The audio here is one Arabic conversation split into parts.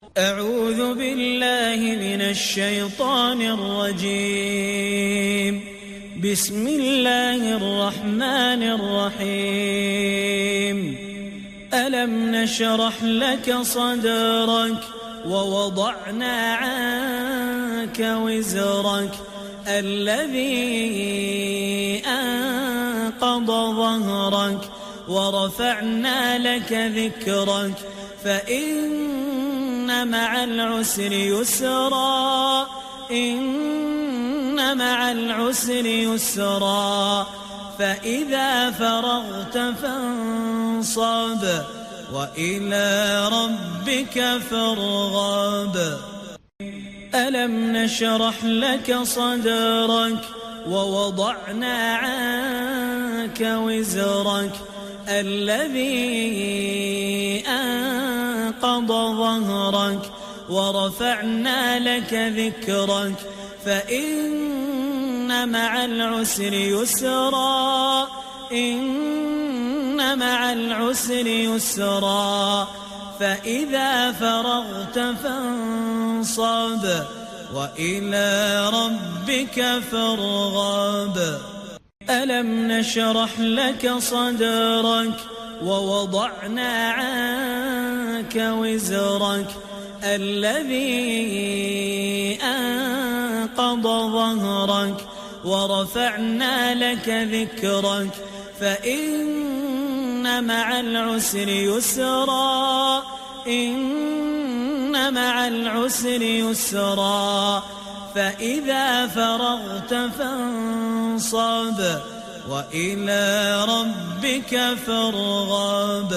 أعوذ بالله من الشيطان الرجيم. بسم الله الرحمن الرحيم. ألم نشرح لك صدرك ووضعنا عنك وزرك الذي أنقض ظهرك ورفعنا لك ذكرك فإن مع العسر يسرا إن مع العسر يسرا فإذا فرغت فانصب وإلى ربك فارغب. ألم نشرح لك صدرك ووضعنا عنك وزرك الذي أنقض ظهرك ورفعنا لك ذكرك فإن مع العسر يسرا إن مع العسر يسرا فإذا فرغت فانصب وإلى ربك فارغب. ألم نشرح لك صدرك ووضعنا عنك وزرك الذي أنقض ظهرك ورفعنا لك ذكرك فإن مع العسر يسرا إن مع العسر يسرا فإذا فرغت فانصب وإلى ربك فارغب.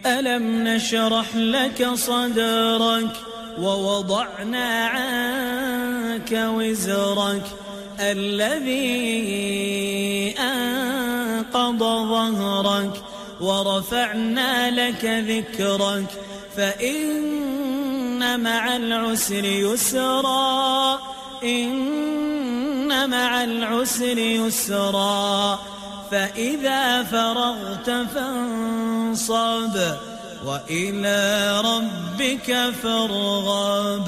ألم نشرح لك صدرك ووضعنا عنك وزرك الذي أنقض ظهرك ورفعنا لك ذكرك فإن مع العسر يسرا إن مع العسر يسرا فإذا فرغت فانصب وإلى ربك فارغب.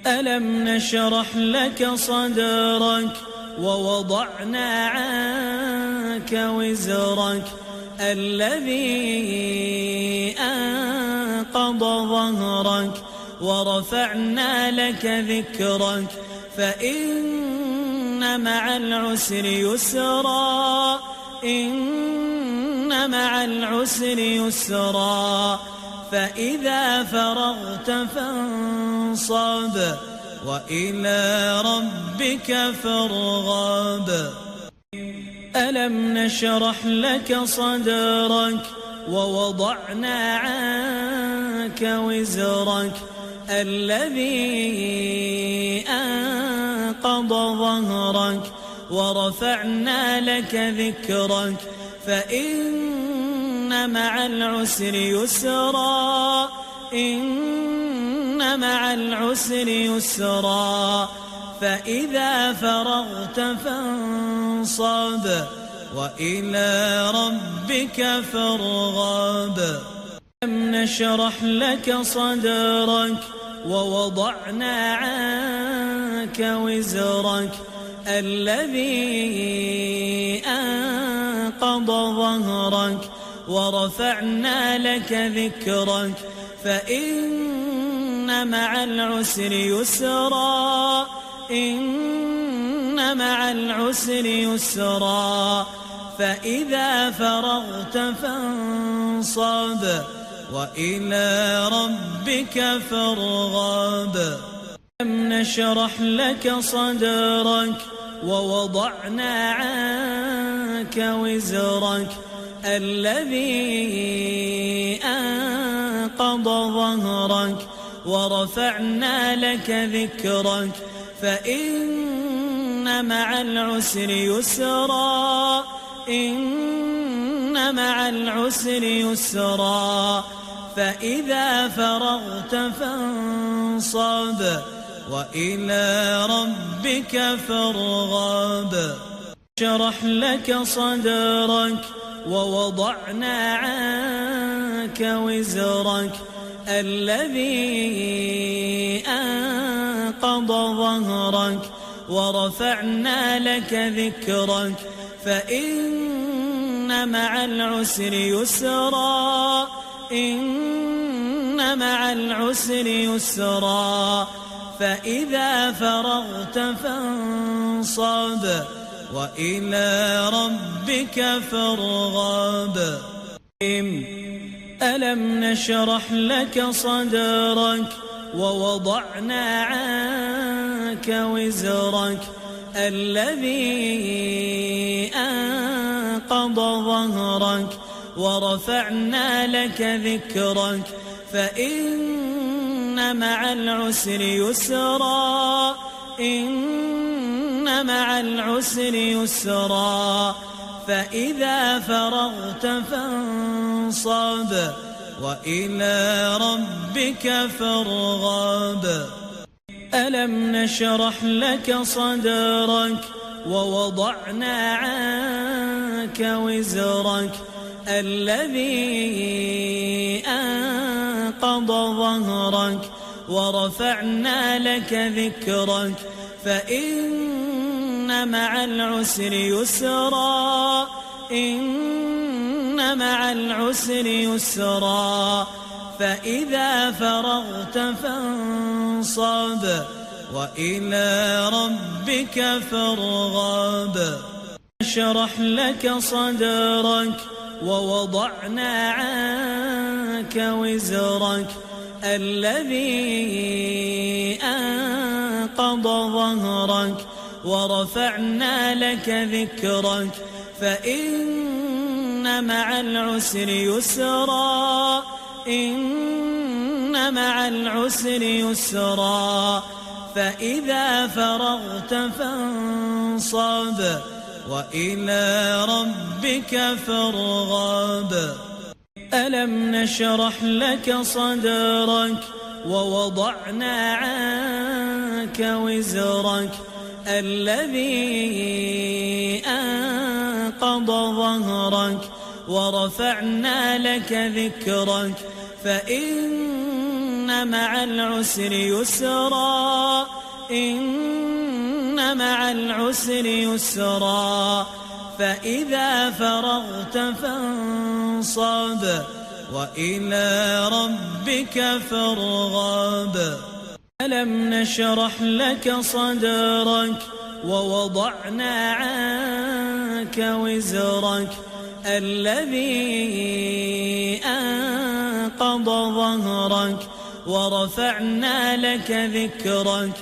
ألم نشرح لك صدرك ووضعنا عنك وزرك الذي أنقض ظهرك ورفعنا لك ذكرك فإن مع العسر يسرا إن مع العسر يسرا فإذا فرغت فانصب وإلى ربك فارغب. ألم نشرح لك صدرك ووضعنا عنك وزرك الذي أنقض ظهرك ورفعنا لك ذكرك فإن مع العسر يسرا إن مع العسر يسرا فإذا فرغت فانصب وإلى ربك فارغب. ألم نشرح لك صدرك ووضعنا عنك وزرك الذي أنقض ظهرك ورفعنا لك ذكرك فإن مع العسر يسرا إن مع العسر يسرا فإذا فرغت فانصب وإلى ربك فارغب. ألم نشرح لك صدرك ووضعنا عنك وزرك الذي أنقض ظهرك ورفعنا لك ذكرك فإن مع العسر يسرا إن مع العسر يسرا فإذا فرغت فانصب وإلى ربك فارغب. شرح لك صدرك ووضعنا عنك وزرك الذي أنقض ظهرك ورفعنا لك ذكرك فإن مع العسر يسرا إن مع العسر يسرا فإذا فرغت فانصب وإلى ربك فارغب ألم نشرح لك صدرك ووضعنا عنك وزرك الذي أنقض ظهرك ورفعنا لك ذكرك فإن مع العسر يسرا إن مع العسر يسرا فإذا فرغت فانصب وإلى ربك فارغب ألم نشرح لك صدرك ووضعنا عنك وزرك الذي أنقض ظهرك ورفعنا لك ذكرك فإن مع العسر يسرا إن مع العسر يسرا فإذا فرغت فانصب وإلى ربك فارغب نشرح لك صدرك ووضعنا عنك وزرك الذي أنقض ظهرك ورفعنا لك ذكرك فإن مع العسر يسرا إن مع العسر يسرا فإذا فرغت فانصب وإلى ربك فارغب ألم نشرح لك صدرك ووضعنا عنك وزرك الذي أنقض ظهرك ورفعنا لك ذكرك فإن مع العسر يسرا إن مع العسر يسرا فإذا فرغت فانصب وإلى ربك فارغب ألم نشرح لك صدرك ووضعنا عنك وزرك الذي أنقض ظهرك ورفعنا لك ذكرك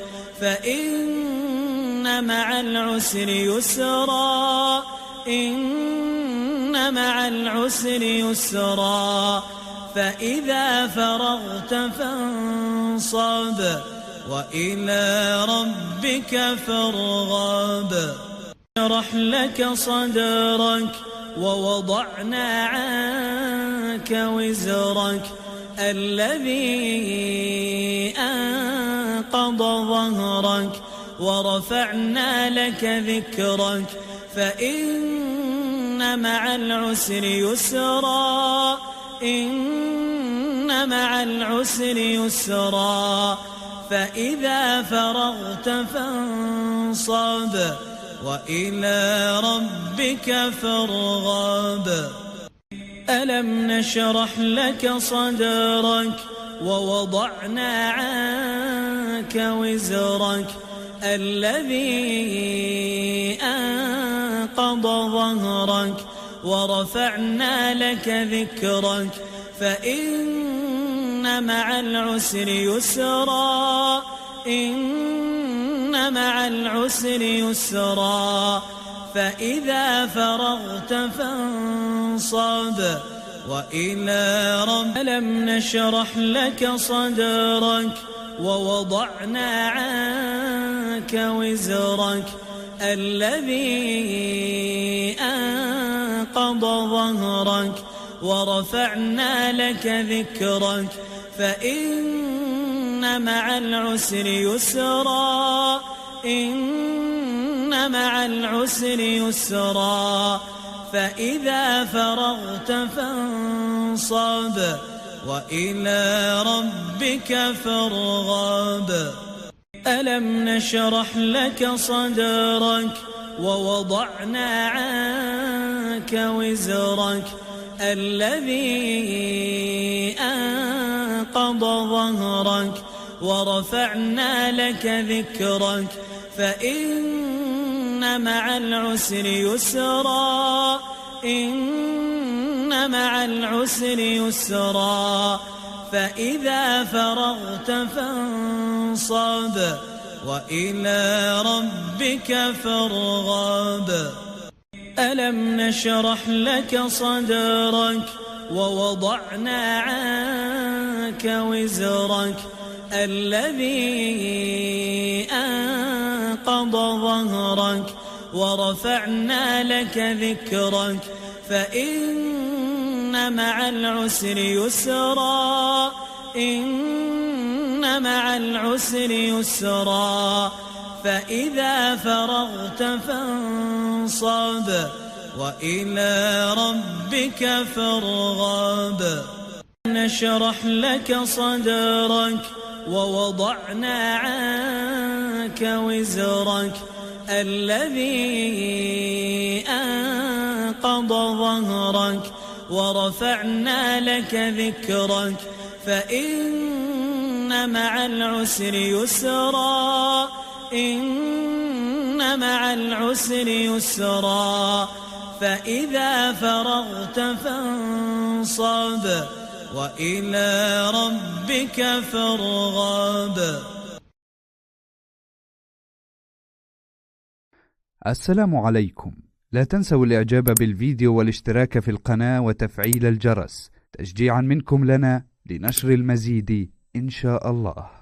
فإن مع العسر يسرا إن مع العسر يسرا فإذا فرغت فانصب وإلى ربك فارغب نشرح لك صدرك ووضعنا عنك وزرك الذي أنقض ظهرك ورفعنا لك ذكرك فإن مع العسر يسرا إن مع العسر يسرا فإذا فرغت فانصب وإلى ربك فارغب ألم نشرح لك صدرك ووضعنا عنك وزرك الذي أنقض ظهرك ورفعنا لك ذكرك فإن مع العسر يسرا إن مع العسر يسرا فإذا فرغت فانصب وإلى ربك ألم نشرح لك صدرك ووضعنا عنك وزرك الذي أنقض ظهرك ورفعنا لك ذكرك فإن مع العسر يسرا إن مع العسر يسرا فإذا فرغت فانصب وإلى ربك فارغب. ألم نشرح لك صدرك ووضعنا عنك وزرك الذي أنقض ظهرك ورفعنا لك ذكرك فإن مع العسر يسرا إن مع العسر يسرا فإذا فرغت فانصب وإلى ربك فارغب. ألم نشرح لك صدرك ووضعنا عنك وزرك الذي أنقض ظهرك ورفعنا لك ذكرك فإن مع العسر يسرا إن مع العسر يسرا فإذا فرغت فانصب وإلى ربك فارغب. نشرح لك صدرك ووضعنا عنك وزرك الذي أنقض ظهرك ورفعنا لك ذكرك فإن مع العسر يسرا إن مع العسر يسرا فإذا فرغت فانصب وإلى ربك فارغب. السلام عليكم. لا تنسوا الإعجاب بالفيديو والاشتراك في القناة وتفعيل الجرس تشجيعا منكم لنا لنشر المزيد إن شاء الله.